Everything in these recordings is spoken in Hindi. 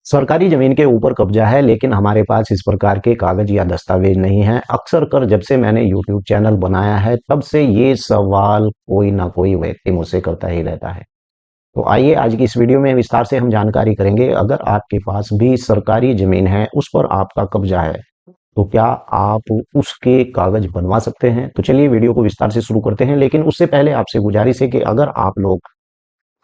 सरकारी जमीन के ऊपर कब्जा है, लेकिन हमारे पास इस प्रकार के कागज या दस्तावेज नहीं हैं। अक्सर कर जब से मैंने यूट्यूब चैनल बनाया है, तब से ये सवाल कोई ना कोई व्यक्ति मुझसे करता ही रहता है। तो आइए आज की इस वीडियो में विस्तार से हम जानकारी करेंगे। अगर आपके पास भी सरकारी जमीन है, उस पर आपका कब्जा है, तो क्या आप उसके कागज बनवा सकते हैं? तो चलिए वीडियो को विस्तार से शुरू करते हैं। लेकिन उससे पहले आपसे गुजारिश है कि अगर आप लोग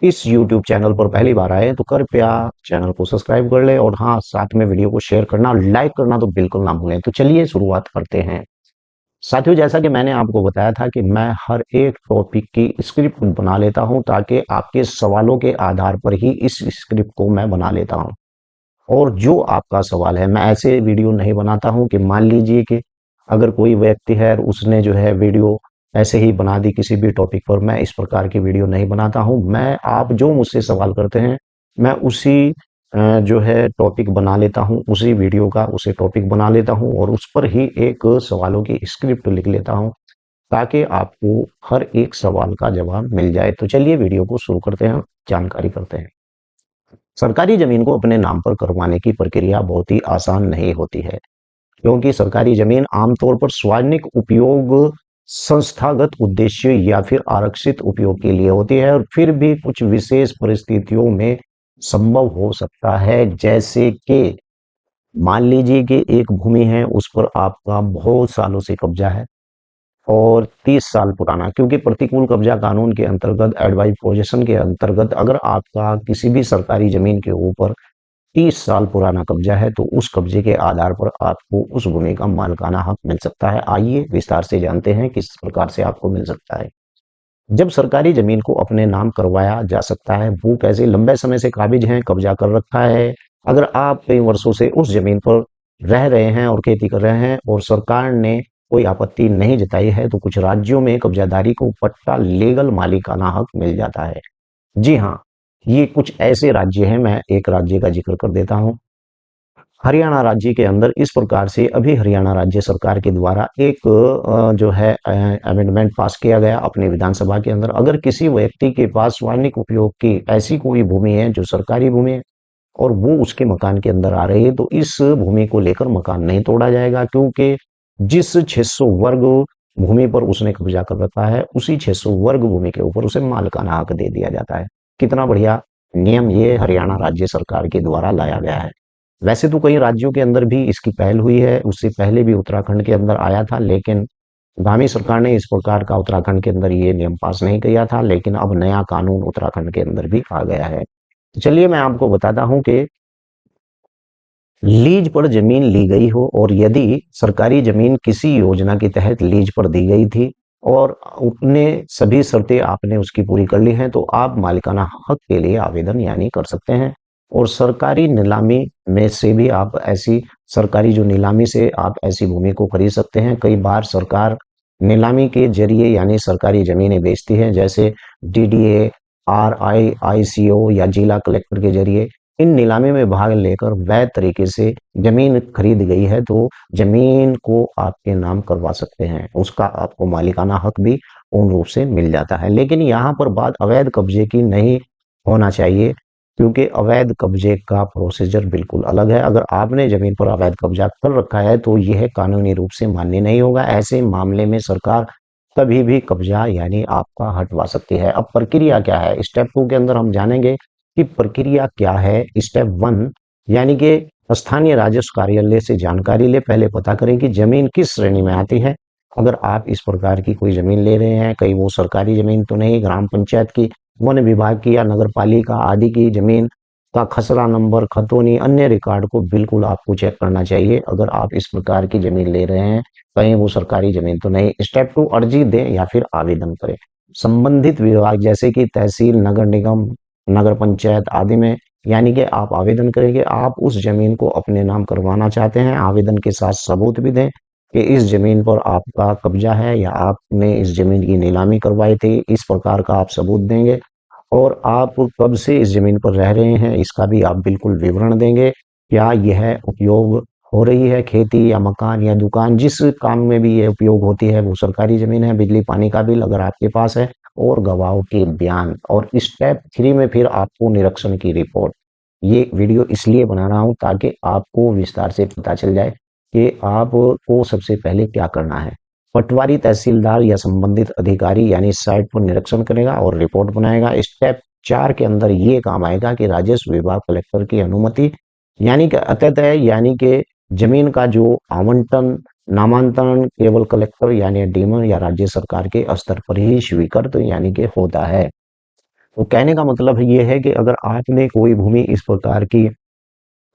इस YouTube चैनल पर पहली बार आए तो कृपया चैनल को सब्सक्राइब कर ले, और हाँ, साथ में वीडियो को शेयर करना, लाइक करना तो बिल्कुल ना भूलें। तो चलिए शुरुआत करते हैं। साथियों, जैसा कि मैंने आपको बताया था कि मैं हर एक टॉपिक की स्क्रिप्ट बना लेता हूं, ताकि आपके सवालों के आधार पर ही इस स्क्रिप्ट को मैं बना लेता हूं। और जो आपका सवाल है, मैं ऐसे वीडियो नहीं बनाता हूं कि मान लीजिए कि अगर कोई व्यक्ति है और उसने जो है वीडियो ऐसे ही बना दी किसी भी टॉपिक पर, मैं इस प्रकार की वीडियो नहीं बनाता हूं। मैं आप जो मुझसे सवाल करते हैं, मैं उसी जो है टॉपिक बना लेता हूं, उसी वीडियो का उसे टॉपिक बना लेता हूं और उस पर ही एक सवालों की स्क्रिप्ट लिख लेता हूं, ताकि आपको हर एक सवाल का जवाब मिल जाए। तो चलिए वीडियो को शुरू करते हैं, जानकारी करते हैं। सरकारी जमीन को अपने नाम पर करवाने की प्रक्रिया बहुत ही आसान नहीं होती है, क्योंकि सरकारी जमीन आमतौर पर सार्वजनिक उपयोग, संस्थागत उद्देश्य या फिर आरक्षित उपयोग के लिए होती है, और फिर भी कुछ विशेष परिस्थितियों में संभव हो सकता है। जैसे कि मान लीजिए कि एक भूमि है, उस पर आपका बहुत सालों से कब्जा है और 30 साल पुराना, क्योंकि प्रतिकूल कब्जा कानून के अंतर्गत, एडवाइस पोजीशन के अंतर्गत, अगर आपका किसी भी सरकारी जमीन के ऊपर 30 साल पुराना कब्जा है, तो उस कब्जे के आधार पर आपको उस भूमि का मालिकाना हक मिल सकता है। आइए विस्तार से जानते हैं किस प्रकार से आपको मिल सकता है। जब सरकारी जमीन को अपने नाम करवाया जा सकता है, वो कैसे? लंबे समय से काबिज हैं, कब्जा कर रखा है। अगर आप कई वर्षों से उस जमीन पर रह रहे हैं और खेती कर रहे हैं और सरकार ने कोई आपत्ति नहीं जताई है, तो कुछ राज्यों में कब्जादारी को पट्टा लीगल मालिकाना हक मिल जाता है। जी हाँ, ये कुछ ऐसे राज्य हैं, मैं एक राज्य का जिक्र कर देता हूँ। हरियाणा राज्य के अंदर इस प्रकार से अभी हरियाणा राज्य सरकार के द्वारा एक जो है अमेंडमेंट पास किया गया अपनी विधानसभा के अंदर। अगर किसी व्यक्ति के पास वाणिज्यिक उपयोग की ऐसी कोई भूमि है जो सरकारी भूमि है और वो उसके मकान के अंदर आ रही है, तो इस भूमि को लेकर मकान नहीं तोड़ा जाएगा, क्योंकि जिस 600 वर्ग भूमि पर उसने कब्जा कर रखा है, उसी 600 वर्ग भूमि के ऊपर उसे मालिकाना हक दे दिया जाता है। कितना बढ़िया नियम ये हरियाणा राज्य सरकार के द्वारा लाया गया है। वैसे तो कई राज्यों के अंदर भी इसकी पहल हुई है, उससे पहले भी उत्तराखंड के अंदर आया था, लेकिन आगामी सरकार ने इस प्रकार का उत्तराखंड के अंदर ये नियम पास नहीं किया था। लेकिन अब नया कानून उत्तराखंड के अंदर भी आ गया है। तो चलिए मैं आपको बताता हूं कि लीज पर जमीन ली गई हो, और यदि सरकारी जमीन किसी योजना के तहत लीज पर दी गई थी और अपने सभी शर्तें आपने उसकी पूरी कर ली हैं, तो आप मालिकाना हक के लिए आवेदन यानी कर सकते हैं। और सरकारी नीलामी में से भी आप ऐसी सरकारी जो नीलामी से आप ऐसी भूमि को खरीद सकते हैं। कई बार सरकार नीलामी के जरिए यानी सरकारी जमीनें बेचती है, जैसे डीडीए, आरआईआईसीओ या जिला कलेक्टर के जरिए। इन नीलामी में भाग लेकर वैध तरीके से जमीन खरीद गई है, तो जमीन को आपके नाम करवा सकते हैं, उसका आपको मालिकाना हक भी पूर्ण रूप से मिल जाता है। लेकिन यहाँ पर बात अवैध कब्जे की नहीं होना चाहिए, क्योंकि अवैध कब्जे का प्रोसीजर बिल्कुल अलग है। अगर आपने जमीन पर अवैध कब्जा कर रखा है, तो यह कानूनी रूप से मान्य नहीं होगा। ऐसे मामले में सरकार कभी भी कब्जा यानी आपका हटवा सकती है। अब प्रक्रिया क्या है, स्टेप 2 के अंदर हम जानेंगे कि प्रक्रिया क्या है। स्टेप 1 यानी कि स्थानीय राजस्व कार्यालय से जानकारी ले। पहले पता करें कि जमीन किस श्रेणी में आती है। अगर आप इस प्रकार की कोई जमीन ले रहे हैं, कहीं वो सरकारी जमीन तो नहीं, ग्राम पंचायत की, वन विभाग की या नगर पालिका आदि की जमीन का खसरा नंबर, खतौनी, अन्य रिकॉर्ड को बिल्कुल आपको चेक करना चाहिए। अगर आप इस प्रकार की जमीन ले रहे हैं, कहीं वो सरकारी जमीन तो नहीं। स्टेप 2 अर्जी दें या फिर आवेदन करें संबंधित विभाग जैसे कि तहसील, नगर निगम, नगर पंचायत आदि में। यानी कि आप आवेदन करेंगे, आप उस जमीन को अपने नाम करवाना चाहते हैं। आवेदन के साथ सबूत भी दें कि इस जमीन पर आपका कब्जा है या आपने इस जमीन की नीलामी करवाई थी, इस प्रकार का आप सबूत देंगे। और आप कब से इस जमीन पर रह रहे हैं, इसका भी आप बिल्कुल विवरण देंगे। क्या यह उपयोग हो रही है, खेती या मकान या दुकान, जिस काम में भी ये उपयोग होती है वो सरकारी जमीन है। बिजली पानी का बिल अगर आपके पास है, और गवाहों के बयान। और स्टेप 3 में फिर आपको निरीक्षण की रिपोर्ट। ये वीडियो इसलिए बना रहा हूँ ताकि आपको विस्तार से पता चल जाए कि आपको सबसे पहले क्या करना है। पटवारी तहसीलदार या संबंधित अधिकारी यानी साइट पर निरीक्षण करेगा और रिपोर्ट बनाएगा। स्टेप 4 के अंदर ये काम आएगा कि राजस्व विभाग कलेक्टर की अनुमति यानी कि अतः यानी कि जमीन का जो आवंटन नामांतरण केवल कलेक्टर यानी डीएम या राज्य सरकार के स्तर पर ही स्वीकृत यानी कि होता है। तो कहने का मतलब ये है कि अगर आपने कोई भूमि इस प्रकार की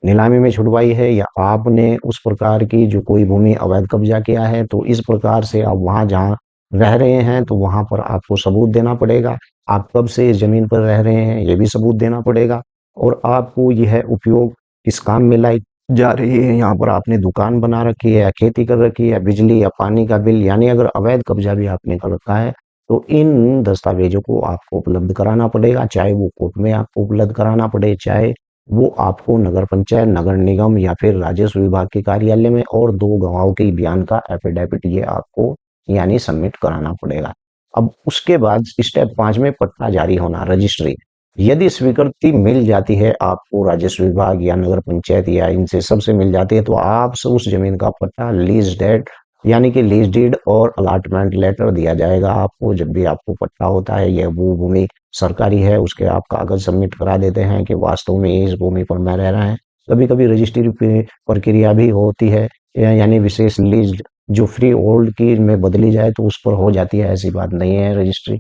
नीलामी में छुड़वाई है या आपने उस प्रकार की जो कोई भूमि अवैध कब्जा किया है, तो इस प्रकार से आप वहां जहां रह रहे हैं तो वहां पर आपको सबूत देना पड़ेगा। आप कब से इस जमीन पर रह रहे हैं ये भी सबूत देना पड़ेगा। और आपको यह उपयोग किस काम में लाई जा रही है, यहाँ पर आपने दुकान बना रखी है या खेती कर रखी है, बिजली या पानी का बिल, यानी अगर अवैध कब्जा भी आपने कर रखा है तो इन दस्तावेजों को आपको उपलब्ध कराना पड़ेगा, चाहे वो कोर्ट में आपको उपलब्ध कराना पड़े, चाहे वो आपको नगर पंचायत, नगर निगम या फिर राजस्व विभाग के कार्यालय में, और 2 गवाहों के बयान का एफिडेविट ये आपको यानी सबमिट कराना पड़ेगा। अब उसके बाद स्टेप 5 में पट्टा जारी होना, रजिस्ट्री। यदि स्वीकृति मिल जाती है आपको राजस्व विभाग या नगर पंचायत या इनसे सबसे मिल जाती है, तो आप उस जमीन का पट्टा, लीज डेट यानी कि लीज डीड और अलॉटमेंट लेटर दिया जाएगा आपको। जब भी आपको पट्टा होता है या वो भूमि सरकारी है उसके आप कागज सबमिट करा देते हैं कि वास्तव में इस भूमि पर मैं रह रहा है। कभी कभी रजिस्ट्री प्रक्रिया भी होती है, यानी विशेष लीज जो फ्री होल्ड की में बदली जाए तो उस पर हो जाती है, ऐसी बात नहीं है रजिस्ट्री।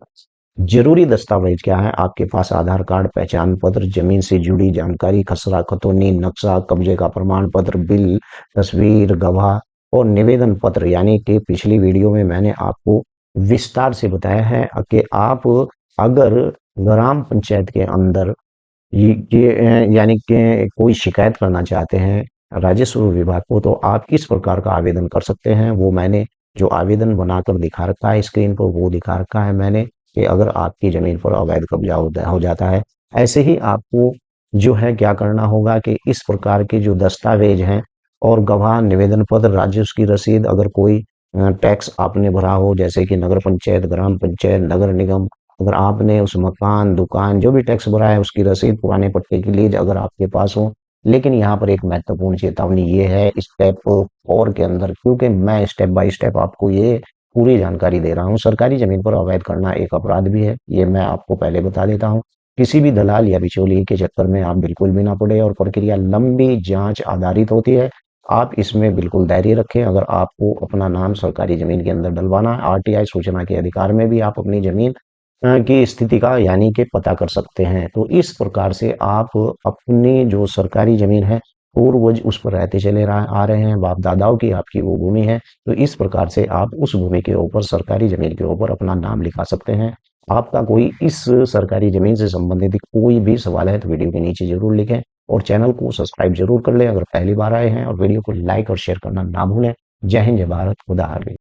जरूरी दस्तावेज क्या है आपके पास? आधार कार्ड, पहचान पत्र, जमीन से जुड़ी जानकारी, खसरा खतौनी, नक्शा, कब्जे का प्रमाण पत्र, बिल, तस्वीर, गवाह और निवेदन पत्र। यानी कि पिछली वीडियो में मैंने आपको विस्तार से बताया है कि आप अगर ग्राम पंचायत के अंदर यानी कि कोई शिकायत करना चाहते हैं राजस्व विभाग को, तो आप किस प्रकार का आवेदन कर सकते हैं, वो मैंने जो आवेदन बनाकर दिखा रखा है स्क्रीन पर, वो दिखा रखा है मैंने कि अगर आपकी जमीन पर अवैध कब्जा हो जाता है, ऐसे ही आपको जो है क्या करना होगा कि इस प्रकार के जो दस्तावेज हैं और गवाह, निवेदन पत्र, राजस्व की रसीद, अगर कोई टैक्स आपने भरा हो जैसे कि नगर पंचायत, ग्राम पंचायत, नगर निगम, अगर आपने उस मकान, दुकान जो भी टैक्स भरा है उसकी रसीद, पुराने पट्टे की लीज अगर आपके पास हो। लेकिन यहाँ पर एक महत्वपूर्ण चेतावनी ये है स्टेप 4 के अंदर, क्योंकि मैं स्टेप बाय स्टेप आपको ये पूरी जानकारी दे रहा हूँ। सरकारी जमीन पर अवैध करना एक अपराध भी है, ये मैं आपको पहले बता देता हूँ। किसी भी दलाल या बिचौलिए के चक्कर में आप बिल्कुल भी ना पड़े, और प्रक्रिया लंबी जांच आधारित होती है। आप इसमें बिल्कुल धैर्य रखें। अगर आपको अपना नाम सरकारी जमीन के अंदर डलवाना है, आरटीआई सूचना के अधिकार में भी आप अपनी जमीन की स्थिति का यानी कि पता कर सकते हैं। तो इस प्रकार से आप अपनी जो सरकारी जमीन है पूर्वज उस पर रहते चले आ रहे हैं, बाप दादाओं की आपकी वो भूमि है, तो इस प्रकार से आप उस भूमि के ऊपर, सरकारी जमीन के ऊपर अपना नाम लिखा सकते हैं। आपका कोई इस सरकारी जमीन से संबंधित कोई भी सवाल है तो वीडियो के नीचे जरूर लिखें, और चैनल को सब्सक्राइब जरूर कर लें अगर पहली बार आए हैं, और वीडियो को लाइक और शेयर करना ना भूलें। जय हिंद, जय भारत, खुदा हाफिज।